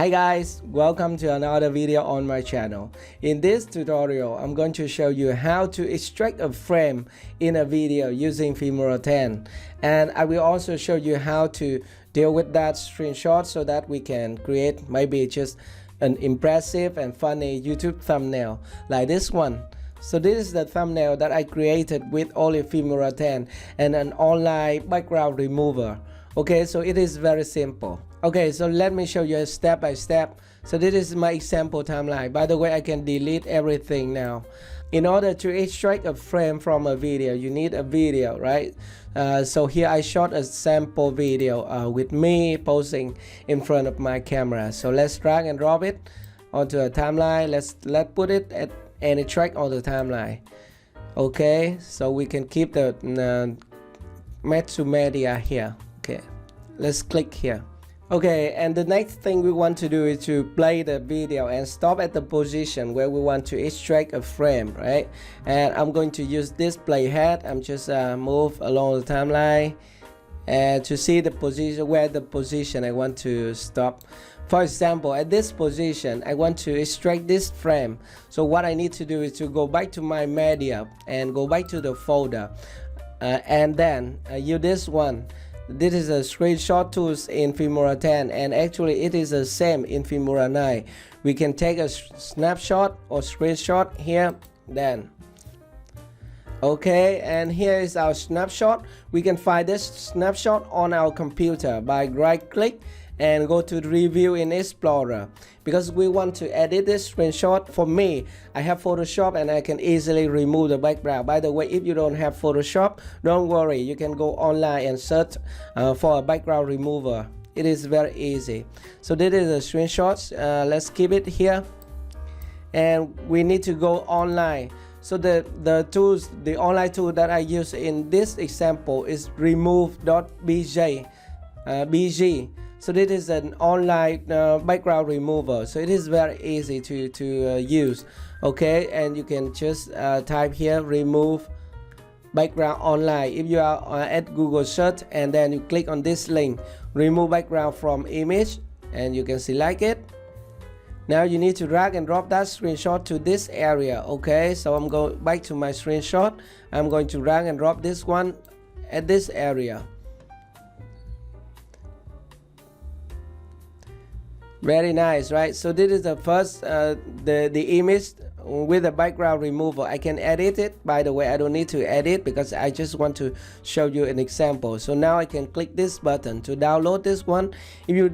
Hi guys, welcome to another video on my channel. In this tutorial, I'm going to show you how to extract a frame in a video using Filmora X, and I will also show you how to deal with that screenshot so that we can create maybe just an impressive and funny YouTube thumbnail like this one. So this is the thumbnail that I created with only Filmora X and an online background remover. Okay, so it is very simple. Okay, so let me show you step by step. So this is my example timeline. By the way, I can delete everything now. In order to extract a frame from a video, you need a video, right? So here I shot a sample video with me posing in front of my camera. So let's drag and drop it onto a timeline. Let's put it at any track on the timeline. Okay, so we can keep the match to media here. Okay, let's click here. Okay, and the next thing we want to do is to play the video and stop at the position where we want to extract a frame, right? And I'm going to use this playhead. I'm just move along the timeline and to see the position where the position I want to stop. For example, at this position I want to extract this frame. So what I need to do is to go back to my media and go back to the folder and then use this one. This is a screenshot tools in Filmora X, and actually it is the same in Filmora 9. We can take a snapshot or screenshot here, then. Okay, and here is our snapshot. We can find this snapshot on our computer by right click and go to review in Explorer, because we want to edit this screenshot. For me, I have Photoshop and I can easily remove the background. By the way, if you don't have Photoshop, don't worry, you can go online and search for a background remover. It is very easy. So this is the screenshots. Let's keep it here, and we need to go online. So the tools, the online tool that I use in this example is remove.bg. So this is an online background remover. So it is very easy to use. Okay, and you can just type here remove background online. If you are at Google search and then you click on this link, remove background from image, and you can select it. Now you need to drag and drop that screenshot to this area. Okay, so I'm going back to my screenshot. I'm going to drag and drop this one at this area. Very nice, right? So this is the first the image with the background remover. I can edit it. By the way, I don't need to edit because I just want to show you an example. So now I can click this button to download this one. If you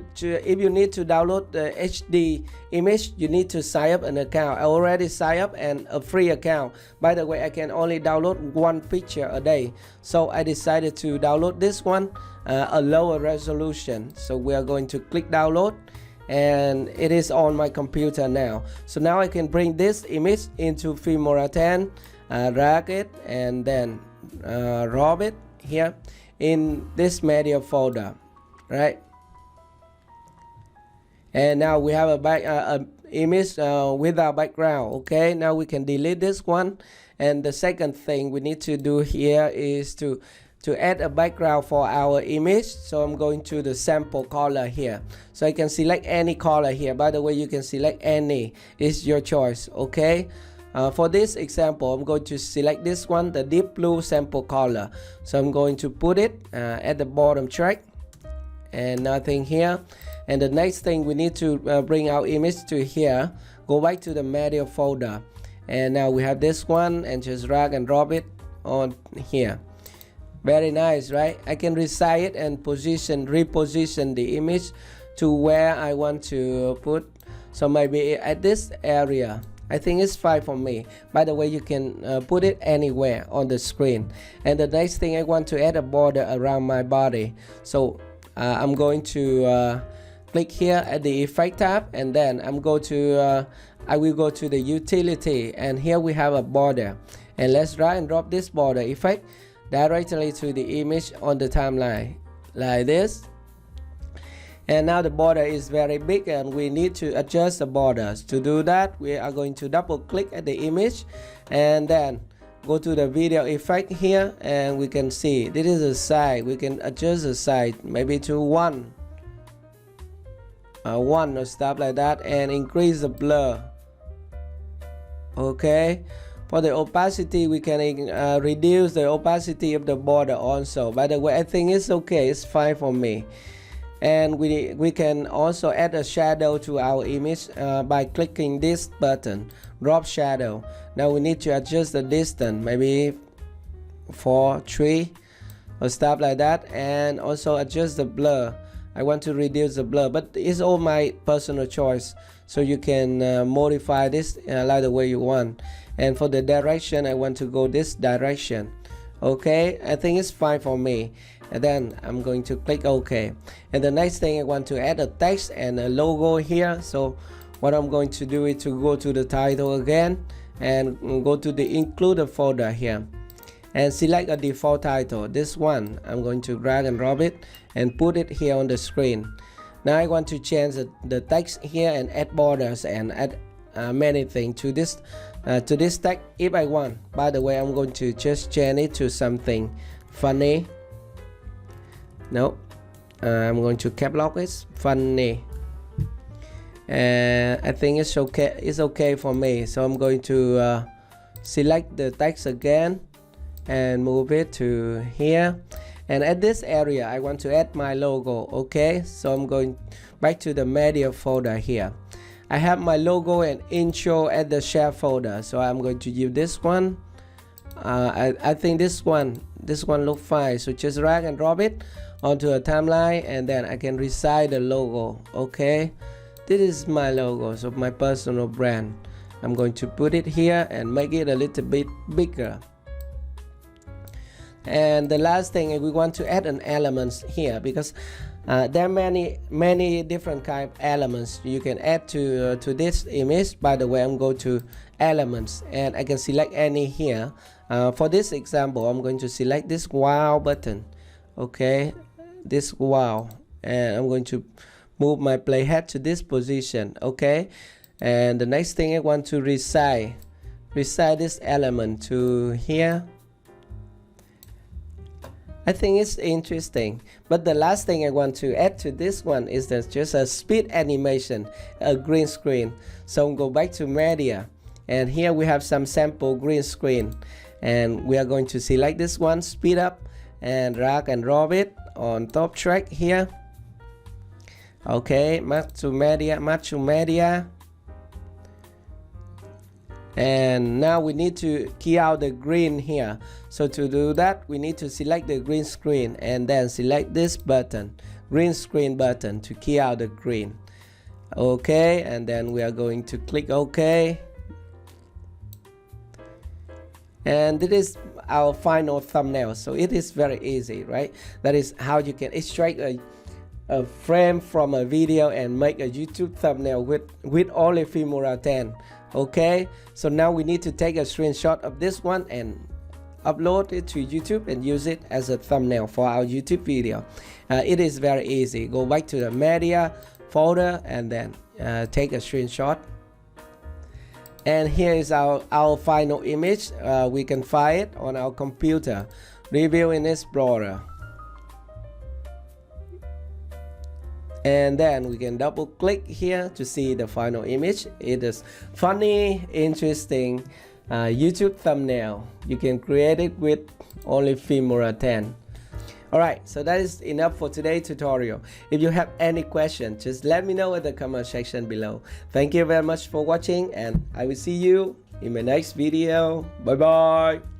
need to download the HD image, you need to sign up an account. I already signed up and a free account. By the way, I can only download one picture a day, so I decided to download this one, a lower resolution. So we are going to click download, and it is on my computer now. So now I can bring this image into Filmora X, drag it, and then drop it here in this media folder, right? And now we have a image with our background. Okay, now we can delete this one. And the second thing we need to do here is to add a background for our image. So I'm going to the sample color here, so I can select any color here. By the way, you can select any, it's your choice. Okay, for this example, I'm going to select this one, the deep blue sample color. So I'm going to put it at the bottom track and nothing here. And the next thing, we need to bring our image to here, go back to the media folder, and now we have this one, and just drag and drop it on here. Very nice, right? I can resize it and reposition the image to where I want to put. So maybe at this area, I think it's fine for me. By the way, you can put it anywhere on the screen. And the next thing, I want to add a border around my body. So I'm going to click here at the effect tab, and then I will go to the utility, and here we have a border, and let's drag and drop this border effect directly to the image on the timeline like this. And now the border is very big and we need to adjust the borders. To do that, we are going to double click at the image and then go to the video effect here, and we can see this is the size. We can adjust the size maybe to 1 1 or stuff like that, and increase the blur. Okay, for the opacity we can reduce the opacity of the border also. By the way, I think it's okay, it's fine for me. And we can also add a shadow to our image by clicking this button, drop shadow. Now we need to adjust the distance, maybe 4, 3 or stuff like that, and also adjust the blur. I want to reduce the blur, but it's all my personal choice, so you can modify this like the way you want. And for the direction, I want to go this direction. Okay, I think it's fine for me. And then I'm going to click OK. And the next thing, I want to add a text and a logo here. So what I'm going to do is to go to the title again and go to the included folder here and select a default title. This one I'm going to drag and drop it and put it here on the screen. Now I want to change the text here and add borders and add many things to this text if I want. By the way, I'm going to just change it to something funny. No, I'm going to cap lock it funny, and I think it's okay. It's okay for me. So I'm going to select the text again and move it to here. And at this area, I want to add my logo. Okay, so I'm going back to the media folder here. I have my logo and intro at the share folder, so I'm going to use this one. I think this one looks fine. So just drag and drop it onto a timeline, and then I can resize the logo. Okay, this is my logo, so my personal brand. I'm going to put it here and make it a little bit bigger. And the last thing is we want to add an elements here, because there are many different kind of elements you can add to this image. By the way, I'm going to elements and I can select any here. For this example, I'm going to select this wow button. Okay, this wow, and I'm going to move my playhead to this position. Okay, and the next thing, I want to resize this element to here. I think it's interesting. But the last thing I want to add to this one is there's just a speed animation, a green screen. So I'll go back to media, and here we have some sample green screen, and we are going to select this one, speed up, and drag and drop it on top track here. Okay, match to media. And now we need to key out the green here. So to do that, we need to select the green screen and then select this button, green screen button, to key out the green. Okay, and then we are going to click OK. And this is our final thumbnail. So it is very easy, right? That is how you can extract a frame from a video and make a YouTube thumbnail with only Filmora 10. Okay, so now we need to take a screenshot of this one and upload it to YouTube and use it as a thumbnail for our YouTube video. It is very easy. Go back to the media folder and then take a screenshot. And here is our final image. We can find it on our computer, Review in Explorer. And then we can double click here to see the final image. It is funny, interesting YouTube thumbnail. You can create it with only Filmora 10. Alright, so that is enough for today's tutorial. If you have any questions, just let me know in the comment section below. Thank you very much for watching, and I will see you in my next video. Bye bye.